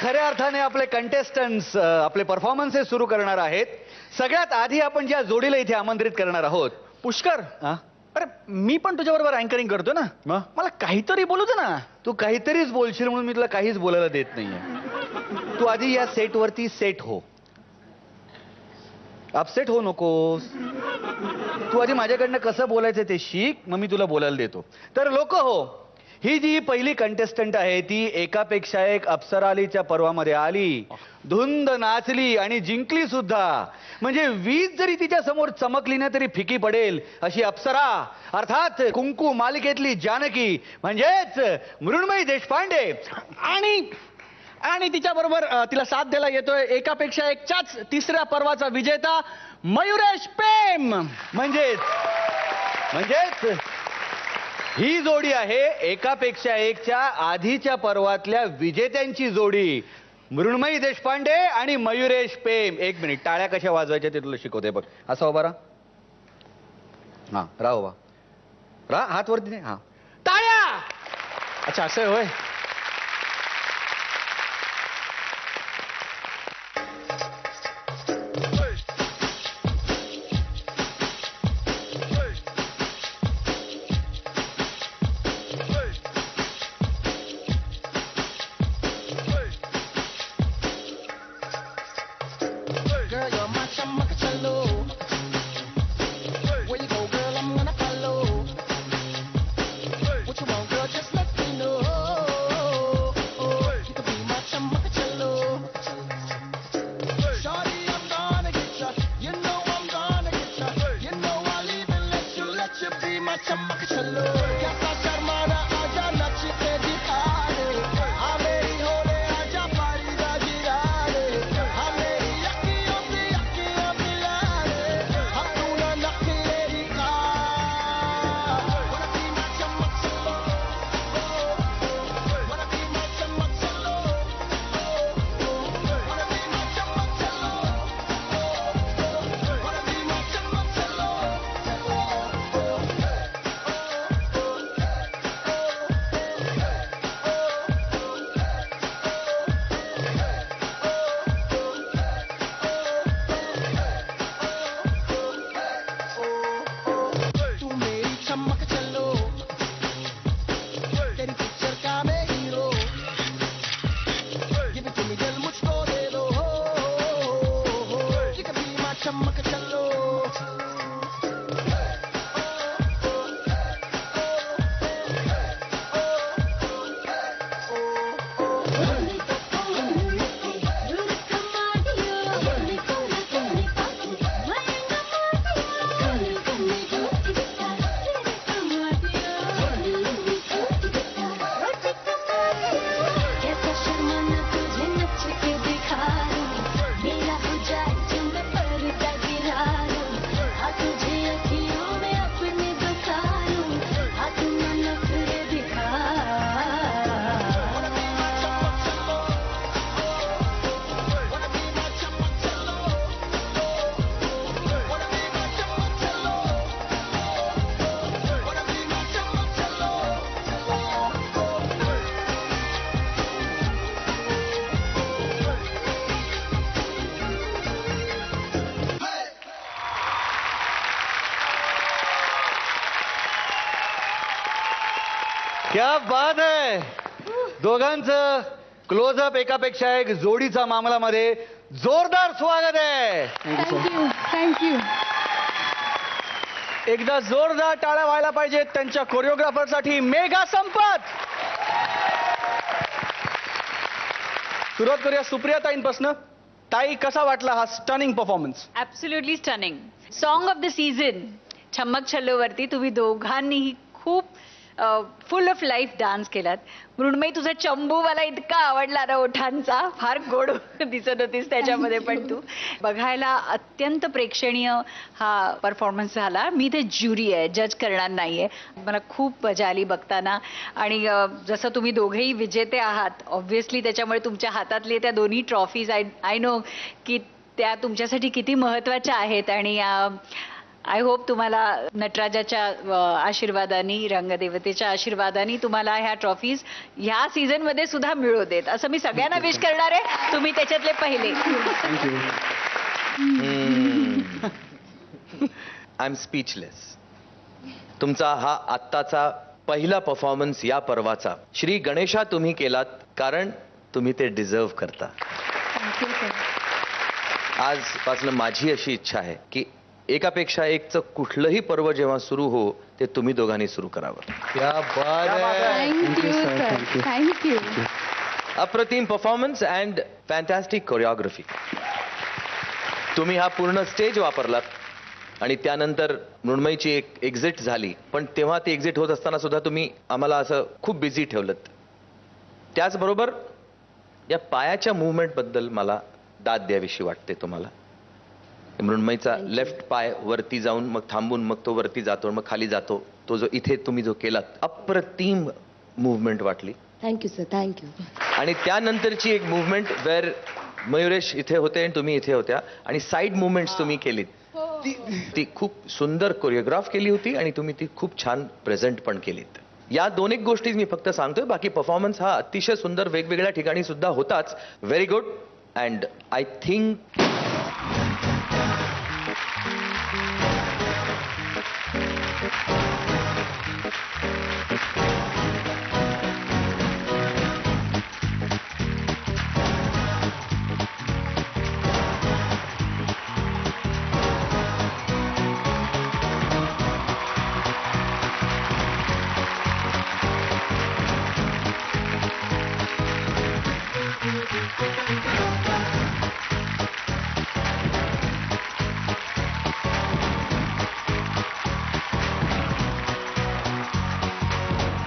खऱ्या अर्थाने आपले कंटेस्टंट्स आपले परफॉर्मन्सेस सुरू करणार आहेत. सगळ्यात आधी आपण ज्या जोडीला इथे आमंत्रित करणार आहोत. पुष्कर, अरे मी पण तुझ्याबरोबर अँकरिंग करतो ना, मला काहीतरी बोलू दे ना. तू काहीतरीच बोलशील म्हणून मी तुला काहीच बोलायला देत नाहीये. तू आधी या सेटवरती सेट हो. अपसेट हो नकोस. तू आधी माझ्याकडनं कसं बोलायचं ते शिक, मग मी तुला बोलायला देतो. तर लोक हो, ही जी पहिली कंटेस्टंट आहे ती एकापेक्षा एक अप्सरालीच्या पर्वामध्ये आली, धुंद नाचली आणि जिंकली सुद्धा. म्हणजे वीज जरी तिच्या समोर चमकली ना तरी फिकी पडेल अशी अप्सरा, अर्थात कुंकू मालिकेतली जानकी म्हणजेच मृण्मयी देशपांडे. आणि तिच्या बरोबर तिला साथ द्यायला येतोय एकापेक्षा एकच्याच तिसऱ्या पर्वाचा विजेता मयुरेश पेम. म्हणजेच ही जोडी आहे एकापेक्षा एकच्या आधीच्या पर्वातल्या विजेत्यांची जोडी. मृण्मयी देशपांडे आणि मयुरेश पेम. एक मिनिट, टाळ्या कशा वाजवायच्या ते तुला शिकवते बघ. असा उभा राहा. हा, राहा उभा राहा, हात वरती नाही. हा, टाळ्या. अच्छा, असं होय. क्या बात आहे. दोघांचं क्लोजअप एकापेक्षा एक जोडीचा मामलामध्ये जोरदार स्वागत आहे. थँक्यू. एकदा जोरदार टाळ्या व्हायला पाहिजेत त्यांच्या कोरिओग्राफरसाठी. मेघा संपत. सुरुवात करूया सुप्रिया ताईंपासून. ताई, कसा वाटला हा stunning performance? Absolutely stunning. Song of the season छम्मक छल्लोवरती तुम्ही दोघांनीही खूप फुल ऑफ लाईफ डान्स केलात. मृण्मयी, तुझा चंबू मला इतका आवडला ना, ओठांचा. फार गोड दिसत होतीस त्याच्यामध्ये. पण तू बघायला अत्यंत प्रेक्षणीय हा परफॉर्मन्स झाला. मी ते ज्युरी आहे, जज करणार नाहीये. मला खूप मजा आली बघताना. आणि जसं तुम्ही दोघेही विजेते आहात ऑब्व्हियसली, त्याच्यामुळे तुमच्या हातातले त्या दोन्ही ट्रॉफीज आय नो की त्या तुमच्यासाठी किती महत्त्वाच्या आहेत. आणि आय होप तुम्हाला नटराजाच्या आशीर्वादाने, रंगदेवतेच्या आशीर्वादाने तुम्हाला ह्या ट्रॉफीज ह्या सीझन मध्ये सुद्धा मिळू देत, असं मी सगळ्यांना विश करणार आहे. तुम्ही त्याच्यातले पहिले. I am speechless. तुमचा हा आत्ताचा पहिला परफॉर्मन्स या पर्वाचा श्री गणेशा तुम्ही केलात, कारण तुम्ही ते डिझर्व करता. आजपासून माझी अशी इच्छा आहे की एकापेक्षा एकचं कुठलंही पर्व जेव्हा सुरू हो ते तुम्ही दोघांनी सुरू करावं. Thank you sir, thank you. अप्रतिम परफॉर्मन्स अँड फॅन्टॅस्टिक कोरिओग्राफी. तुम्ही हा पूर्ण स्टेज वापरलात आणि त्यानंतर मृण्मयीची एक एक्झिट झाली, पण तेव्हा ती एक्झिट होत असताना सुद्धा तुम्ही आम्हाला असं खूप बिझी ठेवलं. त्याचबरोबर या पायाच्या मुवमेंट बद्दल मला दाद द्यावीशी वाटते तुम्हाला. मृण्मयीचा लेफ्ट पाय वरती जाऊन मग थांबून मग तो वरती जातो मग खाली जातो, तो जो इथे तुम्ही जो केलात, अप्रतिम मुवमेंट वाटली. Thank you sir, thank you. आणि त्यानंतरची एक मुवमेंट वेअर मयुरेश इथे होते आणि तुम्ही इथे होत्या आणि साईड मुवमेंट्स तुम्ही केलीत, ती खूप सुंदर कोरिओग्राफ केली होती आणि तुम्ही ती खूप छान प्रेझेंट पण केलीत. या दोन एक गोष्टी मी फक्त सांगतोय, बाकी परफॉर्मन्स हा अतिशय सुंदर वेगवेगळ्या ठिकाणी सुद्धा होताच. Very good. And I think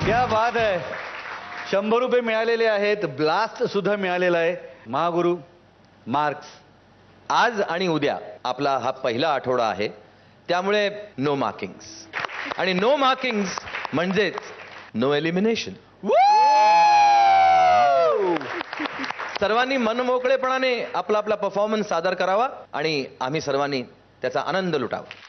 क्या बात आहे. 100 रुपये मिळालेले आहेत, ब्लास्ट सुद्धा मिळालेला आहे. महागुरु मार्क्स. आज आणि उद्या आपला हा पहिला आठवडा आहे, त्यामुळे नो मार्किंग्स. आणि नो मार्किंग्स म्हणजेच नो एलिमिनेशन. सर्वांनी मनमोकळेपणाने आपला आपला परफॉर्मन्स सादर करावा आणि आम्ही सर्वांनी त्याचा आनंद लुटावा.